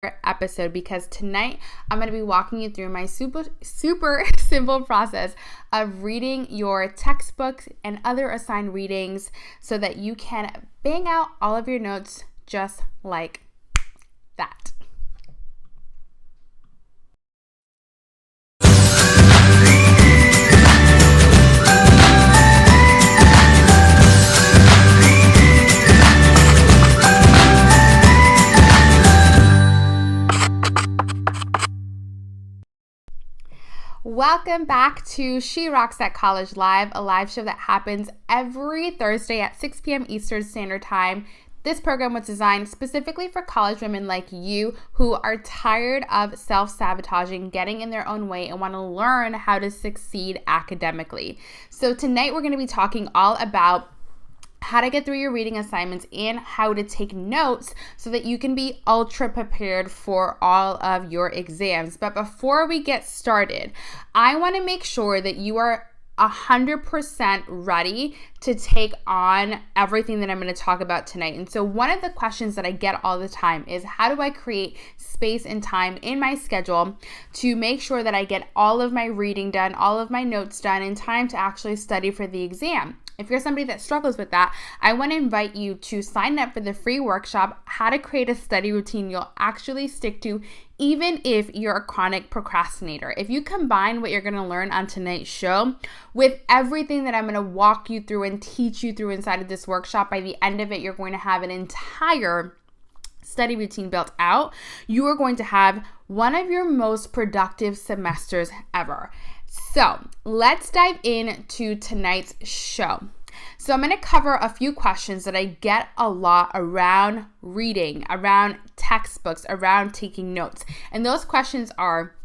episode because tonight I'm going to be walking you through my super simple process of reading your textbooks and other assigned readings so that you can bang out all of your notes just like that. Welcome back to SheRocks College Live, a live show that happens every Thursday at 6 p.m. Eastern Standard Time. This program was designed specifically for college women like you who are tired of self-sabotaging, getting in their own way, and want to learn how to succeed academically. So tonight we're going to be talking all about how to get through your reading assignments and how to take notes so that you can be ultra prepared for all of your exams. But before we get started, I want to make sure that you are 100% ready to take on everything that I'm going to talk about tonight. And so one of the questions that I get all the time is, how do I create space and time in my schedule to make sure that I get all of my reading done, all of my notes done in time to actually study for the exam? If you're somebody that struggles with that, I want to invite you to sign up for the free workshop, How to Create a Study Routine You'll Actually Stick to, even if you're a chronic procrastinator. If you combine what you're going to learn on tonight's show with everything that I'm going to walk you through and teach you through inside of this workshop, by the end of it, you're going to have an entire study routine built out. You are going to have one of your most productive semesters ever. So let's dive into tonight's show. So I'm going to cover a few questions that I get a lot around reading, around textbooks, around taking notes. And those questions are,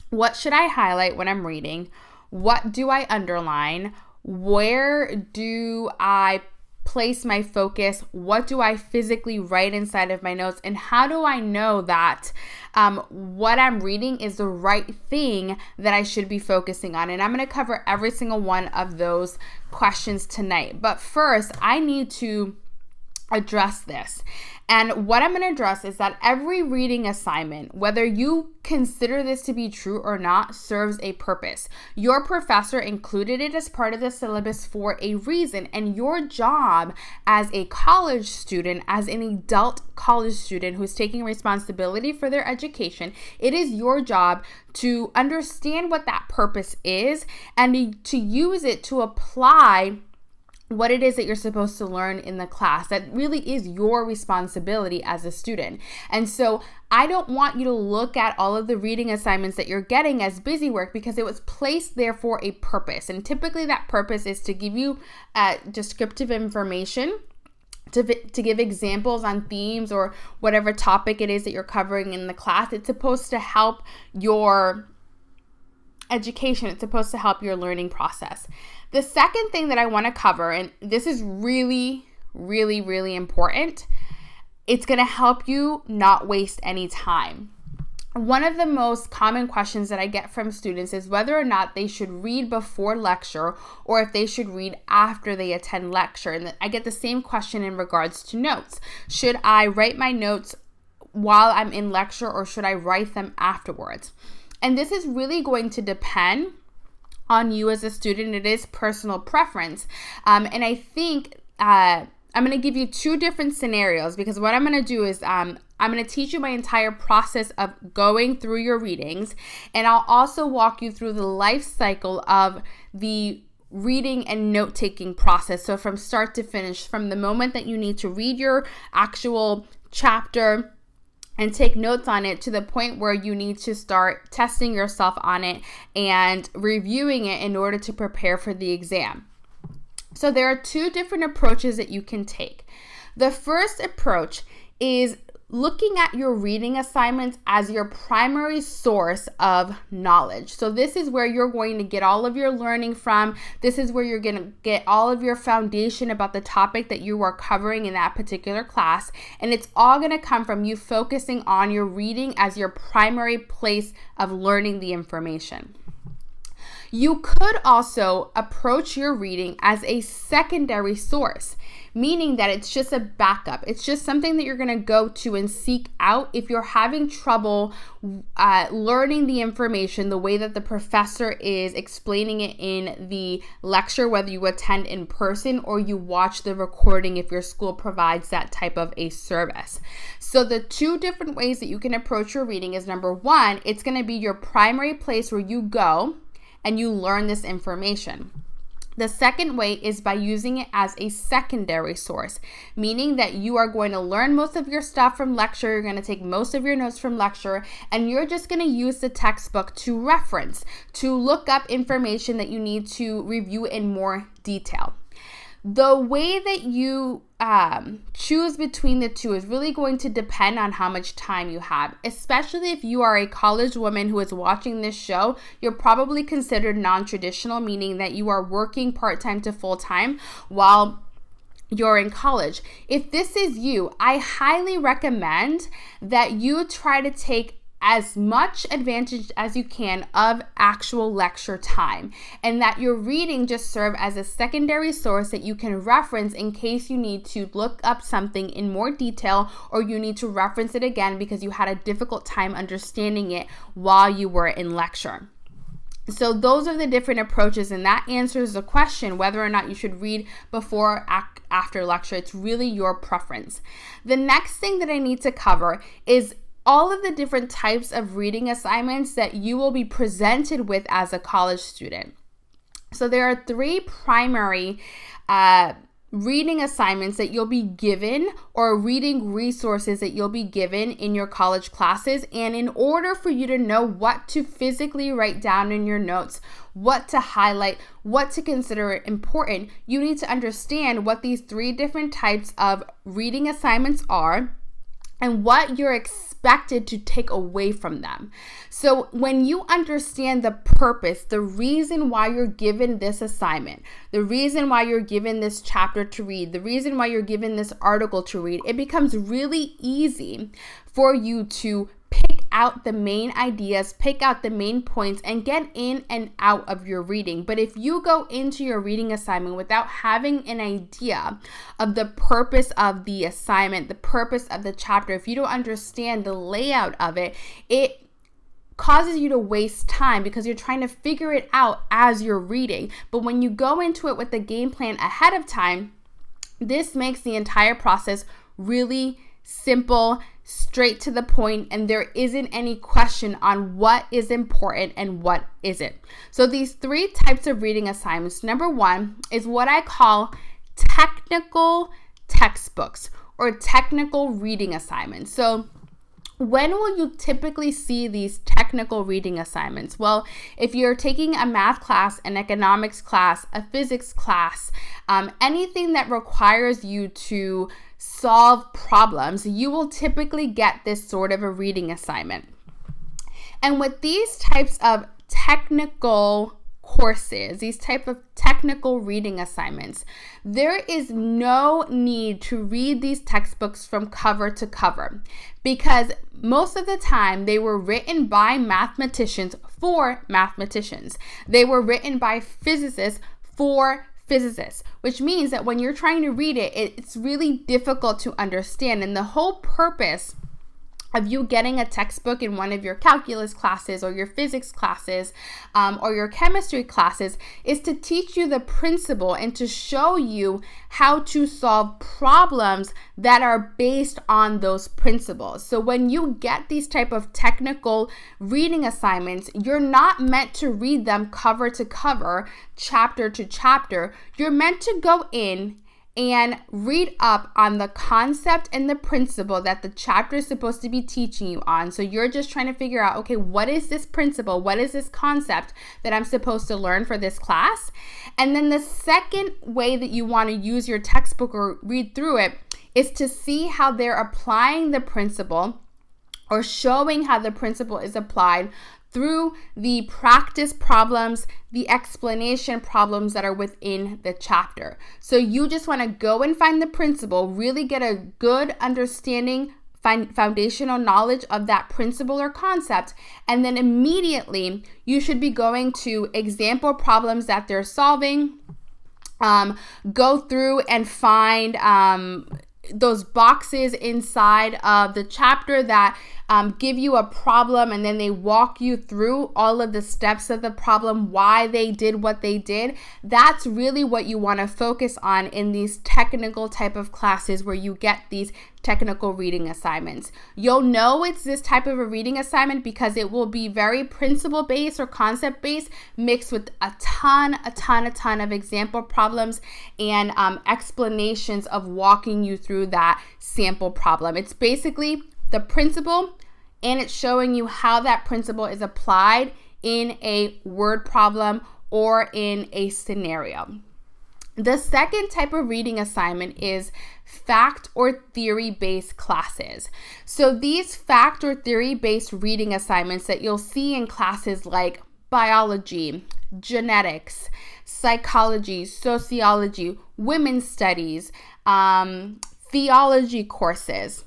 what should I highlight when I'm reading? What do I underline? Where do I place my focus? What do I physically write inside of my notes? And how do I know that what I'm reading is the right thing that I should be focusing on? And I'm going to cover every single one of those questions tonight. But first, I need to address this. And what I'm going to address is that every reading assignment, whether you consider this to be true or not, serves a purpose. Your professor included it as part of the syllabus for a reason. And your job as a college student, as an adult college student who's taking responsibility for their education, it is your job to understand what that purpose is and to use it to apply what it is that you're supposed to learn in the class. That really is your responsibility as a student. And so I don't want you to look at all of the reading assignments that you're getting as busy work, because it was placed there for a purpose. And typically that purpose is to give you descriptive information, to give examples on themes or whatever topic it is that you're covering in the class. It's supposed to help your education. It's supposed to help your learning process. The second thing that I want to cover, and this is really, really, really important, it's going to help you not waste any time. One of the most common questions that I get from students is whether or not they should read before lecture or if they should read after they attend lecture. And I get the same question in regards to notes. Should I write my notes while I'm in lecture or should I write them afterwards? And this is really going to depend on you as a student. It is personal preference. And I think I'm going to give you two different scenarios, because what I'm going to do is I'm going to teach you my entire process of going through your readings. And I'll also walk you through the life cycle of the reading and note-taking process. So from start to finish, from the moment that you need to read your actual chapter and take notes on it to the point where you need to start testing yourself on it and reviewing it in order to prepare for the exam. So there are two different approaches that you can take. The first approach is looking at your reading assignments as your primary source of knowledge. So this is where you're going to get all of your learning from. This is where you're going to get all of your foundation about the topic that you are covering in that particular class. And it's all going to come from you focusing on your reading as your primary place of learning the information. You could also approach your reading as a secondary source, meaning that it's just a backup. It's just something that you're going to go to and seek out if you're having trouble learning the information the way that the professor is explaining it in the lecture, whether you attend in person or you watch the recording if your school provides that type of a service. So the two different ways that you can approach your reading is, number one, it's going to be your primary place where you go and you learn this information. The second way is by using it as a secondary source, meaning that you are going to learn most of your stuff from lecture, you're going to take most of your notes from lecture, and you're just going to use the textbook to reference, to look up information that you need to review in more detail. The way that you choose between the two is really going to depend on how much time you have. Especially if you are a college woman who is watching this show, you're probably considered non-traditional, meaning that you are working part-time to full-time while you're in college. If this is you, I highly recommend that you try to take as much advantage as you can of actual lecture time, and that your reading just serve as a secondary source that you can reference in case you need to look up something in more detail or you need to reference it again because you had a difficult time understanding it while you were in lecture. So those are the different approaches, and that answers the question whether or not you should read before or after lecture. It's really your preference. The next thing that I need to cover is all of the different types of reading assignments that you will be presented with as a college student. So there are three primary reading assignments that you'll be given, or reading resources that you'll be given in your college classes. And in order for you to know what to physically write down in your notes, what to highlight, what to consider important, you need to understand what these three different types of reading assignments are and what you're expected to take away from them. So when you understand the purpose, the reason why you're given this assignment, the reason why you're given this chapter to read, the reason why you're given this article to read, it becomes really easy for you to pick out the main ideas, pick out the main points, and get in and out of your reading. But if you go into your reading assignment without having an idea of the purpose of the assignment, the purpose of the chapter, if you don't understand the layout of it, it causes you to waste time because you're trying to figure it out as you're reading. But when you go into it with the game plan ahead of time, this makes the entire process really simple, straight to the point, and there isn't any question on what is important and what isn't. So these three types of reading assignments, number one is what I call technical textbooks or technical reading assignments. So when will you typically see these technical reading assignments? Well, if you're taking a math class, an economics class, a physics class, anything that requires you to solve problems, you will typically get this sort of a reading assignment. And with these types of technical courses, these type of technical reading assignments, there is no need to read these textbooks from cover to cover because most of the time they were written by mathematicians for mathematicians. They were written by physicists for physicists, which means that when you're trying to read it, it's really difficult to understand. And the whole purpose of you getting a textbook in one of your calculus classes or your physics classes or your chemistry classes is to teach you the principle and to show you how to solve problems that are based on those principles. So when you get these type of technical reading assignments, you're not meant to read them cover to cover, chapter to chapter. You're meant to go in and read up on the concept and the principle that the chapter is supposed to be teaching you on. So you're just trying to figure out, okay, what is this principle? What is this concept that I'm supposed to learn for this class? And then the second way that you want to use your textbook or read through it is to see how they're applying the principle or showing how the principle is applied through the practice problems, the explanation problems that are within the chapter. So you just want to go and find the principle, really get a good understanding foundational knowledge of that principle or concept, and then immediately you should be going to example problems that they're solving. Go through and find those boxes inside of the chapter that give you a problem, and then they walk you through all of the steps of the problem, why they did what they did. That's really what you want to focus on in these technical type of classes where you get these technical reading assignments. You'll know it's this type of a reading assignment because it will be very principle based or concept based, mixed with a ton of example problems and explanations of walking you through that sample problem. It's basically the principle, and it's showing you how that principle is applied in a word problem or in a scenario. The second type of reading assignment is fact or theory-based classes. So these fact or theory-based reading assignments that you'll see in classes like biology, genetics, psychology, sociology, women's studies, theology courses.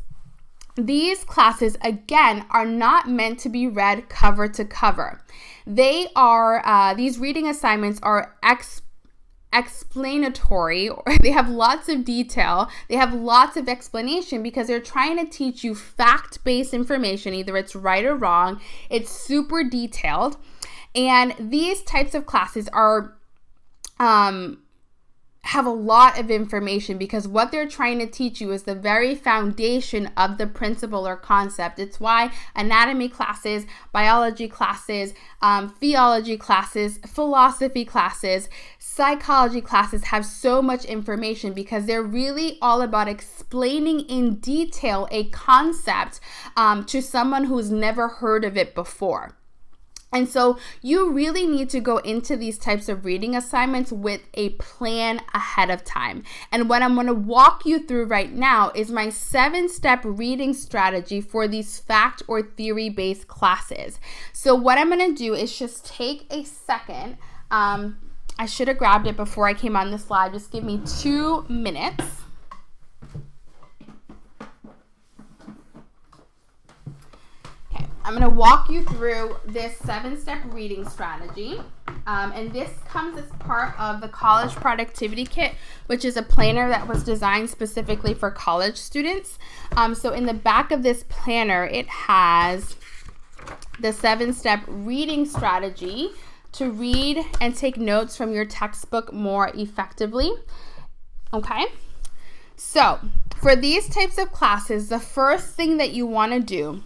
These classes, again, are not meant to be read cover to cover. They are, these reading assignments are explanatory, or they have lots of detail. They have lots of explanation because they're trying to teach you fact-based information. Either it's right or wrong. It's super detailed. And these types of classes are, have a lot of information because what they're trying to teach you is the very foundation of the principle or concept. It's why anatomy classes, biology classes, theology classes, philosophy classes, psychology classes have so much information because they're really all about explaining in detail a concept to someone who's never heard of it before. And so you really need to go into these types of reading assignments with a plan ahead of time. And what I'm going to walk you through right now is my 7-step reading strategy for these fact or theory-based classes. So what I'm going to do is just take a second. I should have grabbed it before I came on the slide. Just give me 2 minutes. I'm going to walk you through this 7-step reading strategy, and this comes as part of the College Productivity Kit, which is a planner that was designed specifically for college students. So in the back of this planner, it has the 7-step reading strategy to read and take notes from your textbook more effectively. Okay, so for these types of classes, the first thing that you want to do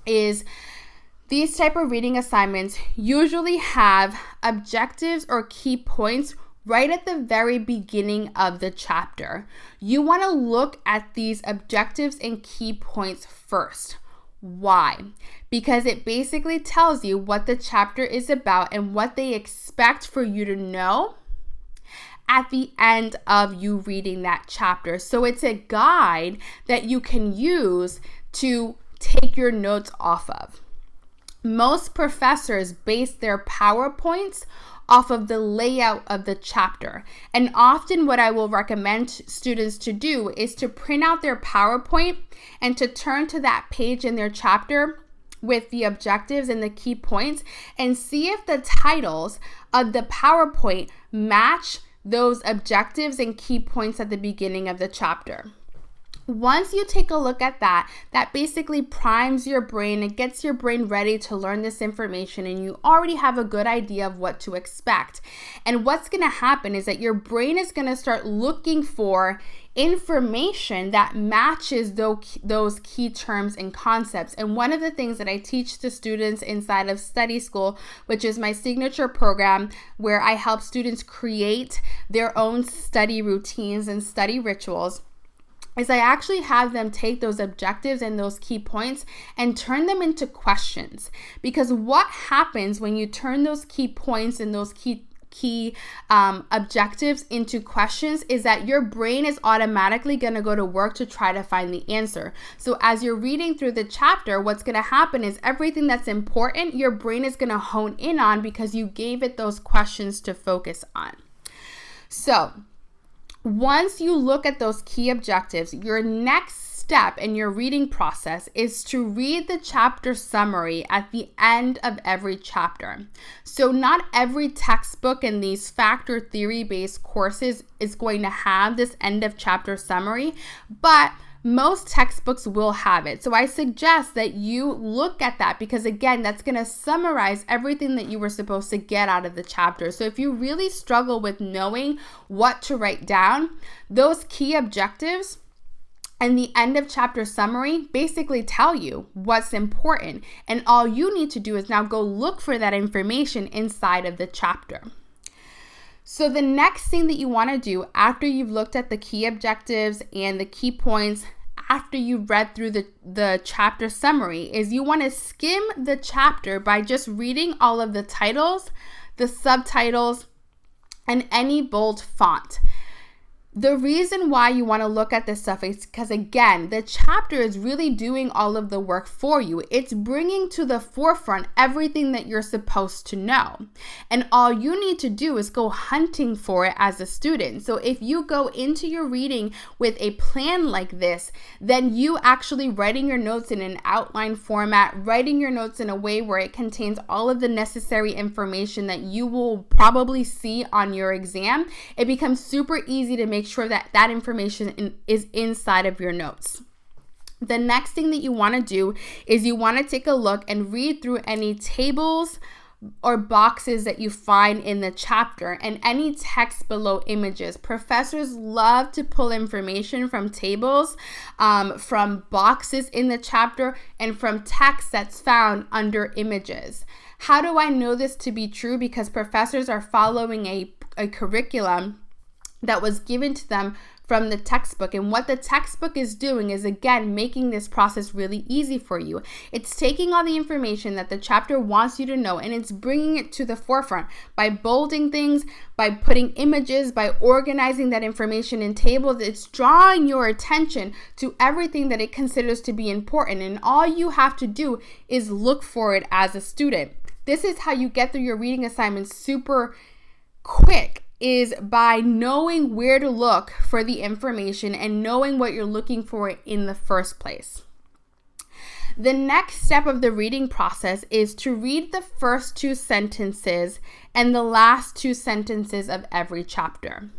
is these type of reading assignments usually have objectives or key points right at the very beginning of the chapter. You want to look at these objectives and key points first. Why? Because it basically tells you what the chapter is about and what they expect for you to know at the end of you reading that chapter. So it's a guide that you can use to take your notes off of. Most professors base their PowerPoints off of the layout of the chapter. And often what I will recommend students to do is to print out their PowerPoint and to turn to that page in their chapter with the objectives and the key points and see if the titles of the PowerPoint match those objectives and key points at the beginning of the chapter. Once you take a look at that, that basically primes your brain. It gets your brain ready to learn this information, and you already have a good idea of what to expect. And what's going to happen is that your brain is going to start looking for information that matches those key terms and concepts. And one of the things that I teach to students inside of study school, which is my signature program where I help students create their own study routines and study rituals, is I actually have them take those objectives and those key points and turn them into questions. Because what happens when you turn those key points and those key objectives into questions is that your brain is automatically going to go to work to try to find the answer. So as you're reading through the chapter, what's going to happen is everything that's important, your brain is going to hone in on because you gave it those questions to focus on. So once you look at those key objectives, your next step in your reading process is to read the chapter summary at the end of every chapter. So not every textbook in these factor theory-based courses is going to have this end of chapter summary, but most textbooks will have it. So I suggest that you look at that because, again, that's going to summarize everything that you were supposed to get out of the chapter. So if you really struggle with knowing what to write down, those key objectives and the end of chapter summary basically tell you what's important. And all you need to do is now go look for that information inside of the chapter. So the next thing that you want to do after you've looked at the key objectives and the key points, after you've read through the chapter summary, is you want to skim the chapter by just reading all of the titles, the subtitles, and any bold font. The reason why you want to look at this stuff is because, again, the chapter is really doing all of the work for you. It's bringing to the forefront everything that you're supposed to know. And all you need to do is go hunting for it as a student. So if you go into your reading with a plan like this, then you actually writing your notes in an outline format, writing your notes in a way where it contains all of the necessary information that you will probably see on your exam, it becomes super easy to make sure that that information is inside of your notes. The next thing that you want to do is you want to take a look and read through any tables or boxes that you find in the chapter and any text below images. Professors love to pull information from tables, from boxes in the chapter, and from text that's found under images. How do I know this to be true? Because professors are following a curriculum that was given to them from the textbook. And what the textbook is doing is, again, making this process really easy for you. It's taking all the information that the chapter wants you to know and it's bringing it to the forefront by bolding things, by putting images, by organizing that information in tables. It's drawing your attention to everything that it considers to be important. And all you have to do is look for it as a student. This is how you get through your reading assignments super quick, is by knowing where to look for the information and knowing what you're looking for in the first place. The next step of the reading process is to read the first 2 sentences and the last 2 sentences of every chapter.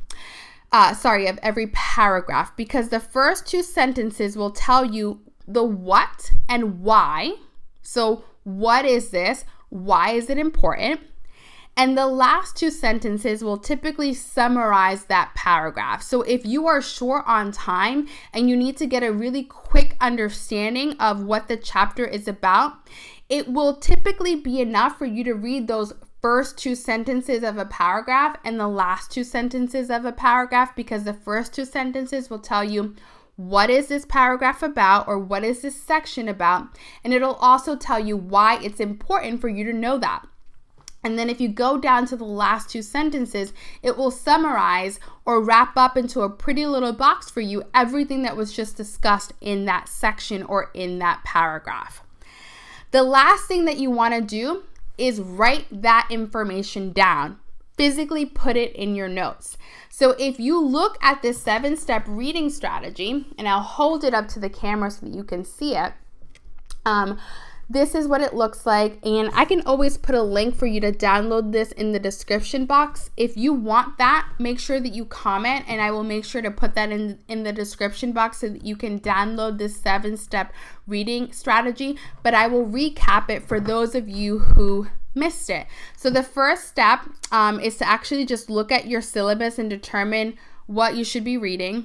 Of every paragraph, because the first 2 sentences will tell you the what and why. So what is this? Why is it important? And the last 2 sentences will typically summarize that paragraph. So if you are short on time and you need to get a really quick understanding of what the chapter is about, it will typically be enough for you to read those first 2 sentences of a paragraph and the last 2 sentences of a paragraph, because the first 2 sentences will tell you what is this paragraph about, or what is this section about, and it'll also tell you why it's important for you to know that. And then if you go down to the last 2 sentences, it will summarize or wrap up into a pretty little box for you everything that was just discussed in that section or in that paragraph. The last thing that you want to do is write that information down. Physically put it in your notes. So if you look at this 7-step reading strategy, and I'll hold it up to the camera so that you can see it, this is what it looks like, and I can always put a link for you to download this in the description box. If you want that, make sure that you comment, and I will make sure to put that in the description box so that you can download this 7-step reading strategy, but I will recap it for those of you who missed it. So the first step is to actually just look at your syllabus and determine what you should be reading.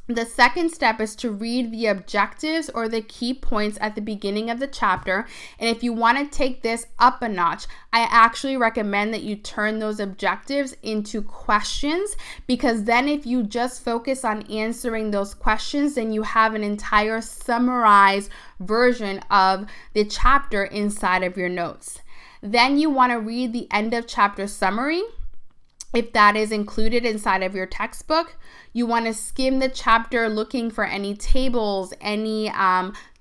The second step is to read the objectives or the key points at the beginning of the chapter. And if you want to take this up a notch, I actually recommend that you turn those objectives into questions, because then if you just focus on answering those questions, then you have an entire summarized version of the chapter inside of your notes. Then you want to read the end of chapter summary, if that is included inside of your textbook. You want to skim the chapter looking for any tables, any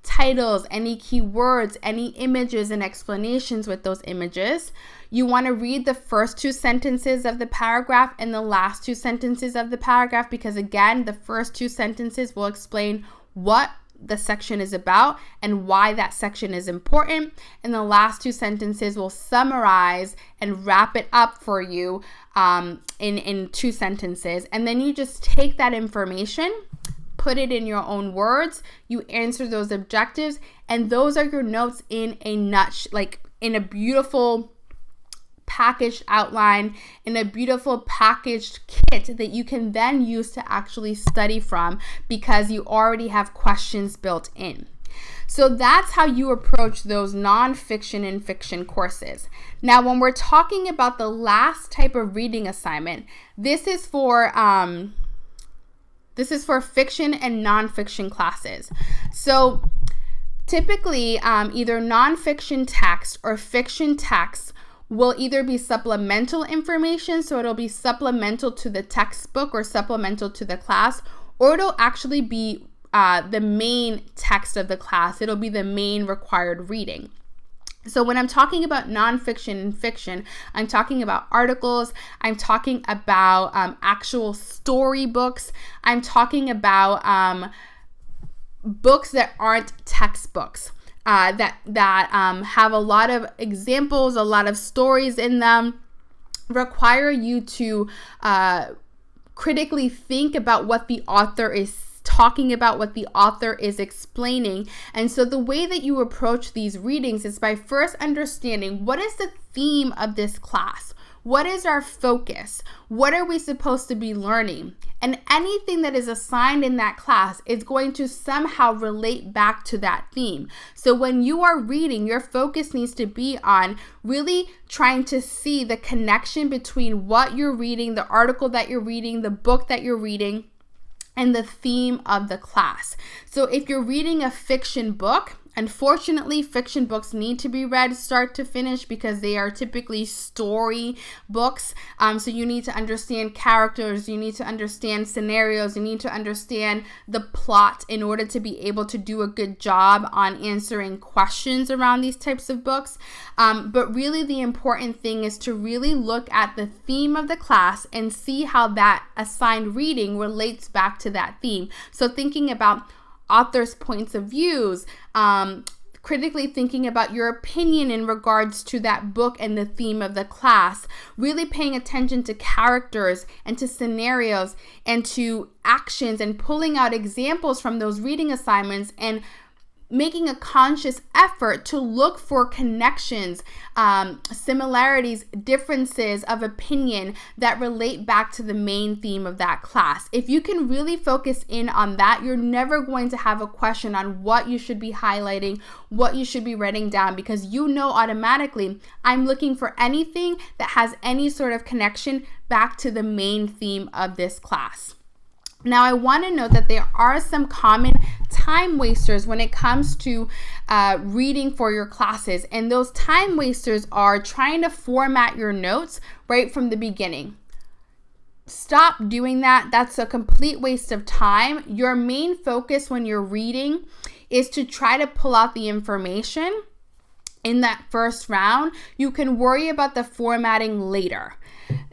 titles, any keywords, any images and explanations with those images. You want to read the first 2 sentences of the paragraph and the last 2 sentences of the paragraph, because again, the first 2 sentences will explain what the section is about and why that section is important. And the last 2 sentences will summarize and wrap it up for you in 2 sentences. And then you just take that information, put it in your own words, you answer those objectives, and those are your notes in a in a beautiful packaged outline, in a beautiful packaged kit that you can then use to actually study from, because you already have questions built in. So that's how you approach those nonfiction and fiction courses. Now, when we're talking about the last type of reading assignment, this is for fiction and nonfiction classes. So typically, either nonfiction text or fiction text will either be supplemental information, so it'll be supplemental to the textbook or supplemental to the class, or it'll actually be the main text of the class. It'll be the main required reading. So when I'm talking about nonfiction and fiction, I'm talking about articles, I'm talking about actual storybooks, I'm talking about books that aren't textbooks. That have a lot of examples, a lot of stories in them, require you to critically think about what the author is talking about, what the author is explaining. And so the way that you approach these readings is by first understanding, what is the theme of this class? What is our focus? What are we supposed to be learning? And anything that is assigned in that class is going to somehow relate back to that theme. So when you are reading, your focus needs to be on really trying to see the connection between what you're reading, the article that you're reading, the book that you're reading, and the theme of the class. So if you're reading a fiction book, unfortunately, fiction books need to be read start to finish because they are typically story books. So you need to understand characters, you need to understand scenarios, you need to understand the plot in order to be able to do a good job on answering questions around these types of books. But really the important thing is to really look at the theme of the class and see how that assigned reading relates back to that theme. So thinking about authors' points of views, critically thinking about your opinion in regards to that book and the theme of the class, really paying attention to characters and to scenarios and to actions and pulling out examples from those reading assignments and making a conscious effort to look for connections, similarities, differences of opinion that relate back to the main theme of that class. If you can really focus in on that, you're never going to have a question on what you should be highlighting, what you should be writing down, because you know automatically, I'm looking for anything that has any sort of connection back to the main theme of this class. Now, I want to note that there are some common time wasters when it comes to reading for your classes. And those time wasters are trying to format your notes right from the beginning. Stop doing that. That's a complete waste of time. Your main focus when you're reading is to try to pull out the information in that first round. You can worry about the formatting later.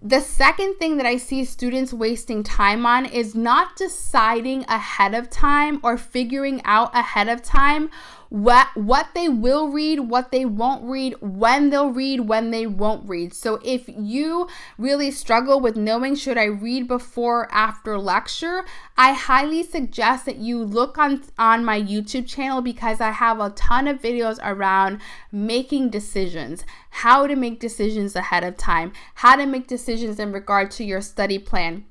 The second thing that I see students wasting time on is not deciding ahead of time or figuring out ahead of time what they will read, what they won't read, when they'll read, when they won't read. So if you really struggle with knowing, should I read before or after lecture, I highly suggest that you look on my YouTube channel, because I have a ton of videos around making decisions, how to make decisions ahead of time, how to make decisions in regard to your study plan.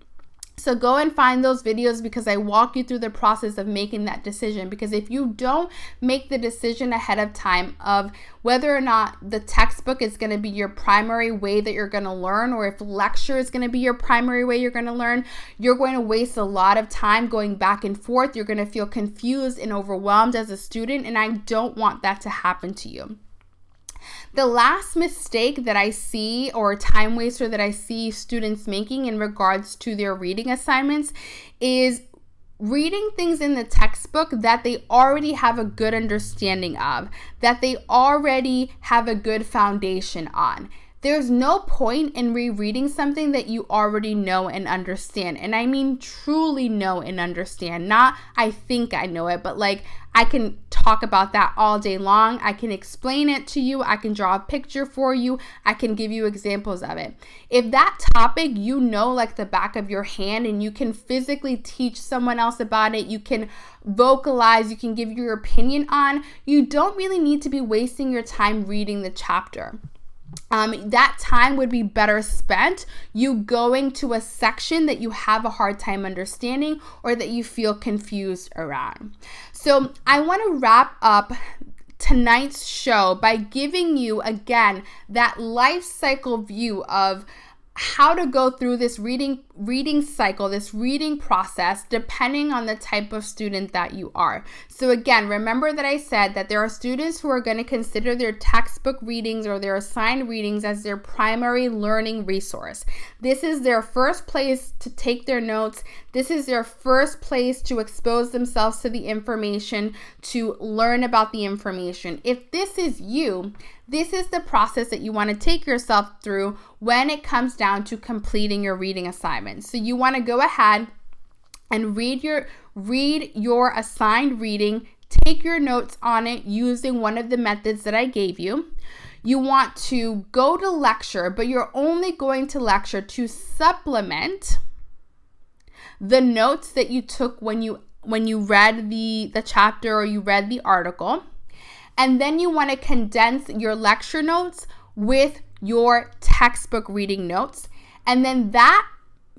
So go and find those videos, because I walk you through the process of making that decision. Because if you don't make the decision ahead of time of whether or not the textbook is going to be your primary way that you're going to learn, or if lecture is going to be your primary way you're going to learn, you're going to waste a lot of time going back and forth. You're going to feel confused and overwhelmed as a student, and I don't want that to happen to you. The last mistake that I see, or time waster that I see students making in regards to their reading assignments, is reading things in the textbook that they already have a good understanding of, that they already have a good foundation on. There's no point in rereading something that you already know and understand. And I mean truly know and understand. Not I think I know it, but like I can talk about that all day long. I can explain it to you. I can draw a picture for you. I can give you examples of it. If that topic you know like the back of your hand and you can physically teach someone else about it, you can vocalize, you can give your opinion on, you don't really need to be wasting your time reading the chapter. That time would be better spent you going to a section that you have a hard time understanding or that you feel confused around. So I want to wrap up tonight's show by giving you, again, that life cycle view of how to go through this reading cycle, this reading process, depending on the type of student that you are. So again, remember that I said that there are students who are going to consider their textbook readings or their assigned readings as their primary learning resource. This is their first place to take their notes. This is their first place to expose themselves to the information, to learn about the information. If this is you, this is the process that you want to take yourself through when it comes down to completing your reading assignments. So you want to go ahead and read your assigned reading, take your notes on it using one of the methods that I gave you. You want to go to lecture, but you're only going to lecture to supplement the notes that you took when you read the chapter or you read the article. And then you want to condense your lecture notes with your textbook reading notes. And then that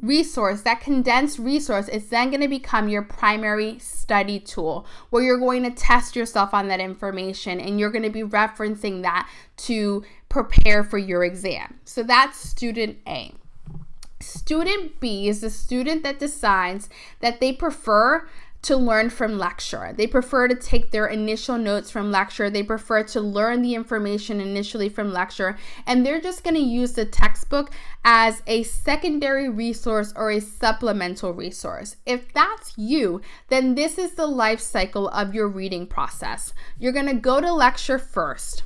resource, that condensed resource, is then going to become your primary study tool where you're going to test yourself on that information and you're going to be referencing that to prepare for your exam. So that's student A. Student B is the student that decides that they prefer to learn from lecture. They prefer to take their initial notes from lecture. They prefer to learn the information initially from lecture. And they're just going to use the textbook as a secondary resource or a supplemental resource. If that's you, then this is the life cycle of your reading process. You're going to go to lecture first.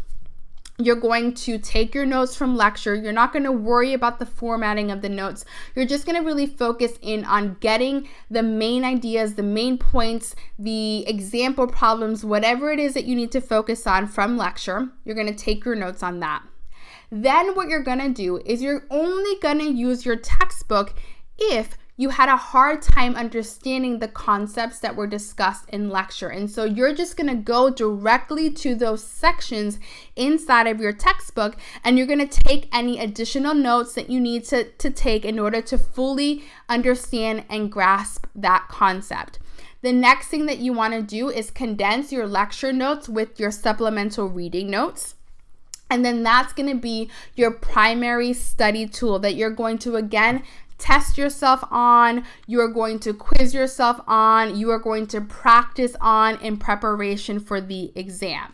You're going to take your notes from lecture. You're not going to worry about the formatting of the notes. You're just going to really focus in on getting the main ideas, the main points, the example problems, whatever it is that you need to focus on from lecture. You're going to take your notes on that. Then what you're going to do is you're only going to use your textbook if you had a hard time understanding the concepts that were discussed in lecture. And so you're just going to go directly to those sections inside of your textbook, and you're going to take any additional notes that you need to take in order to fully understand and grasp that concept. The next thing that you want to do is condense your lecture notes with your supplemental reading notes. And then that's going to be your primary study tool that you're going to, again, test yourself on, you are going to quiz yourself on, you are going to practice on in preparation for the exam.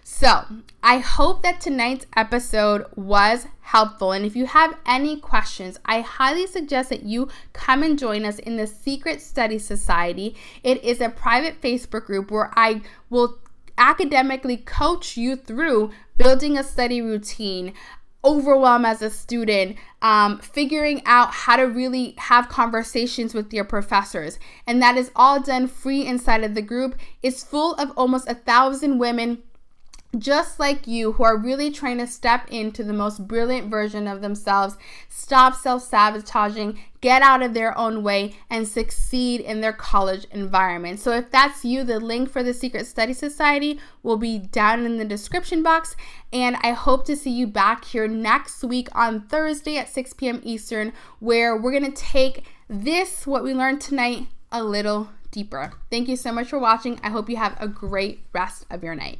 So I hope that tonight's episode was helpful. And if you have any questions, I highly suggest that you come and join us in the Secret Study Society. It is a private Facebook group where I will academically coach you through building a study routine, overwhelm as a student, figuring out how to really have conversations with your professors. And that is all done free inside of the group. It's full of almost 1,000 women just like you who are really trying to step into the most brilliant version of themselves, stop self-sabotaging, get out of their own way, and succeed in their college environment. So if that's you, the link for the Secret Study Society will be down in the description box. And I hope to see you back here next week on Thursday at 6 p.m. Eastern, where we're going to take what we learned tonight, a little deeper. Thank you so much for watching. I hope you have a great rest of your night.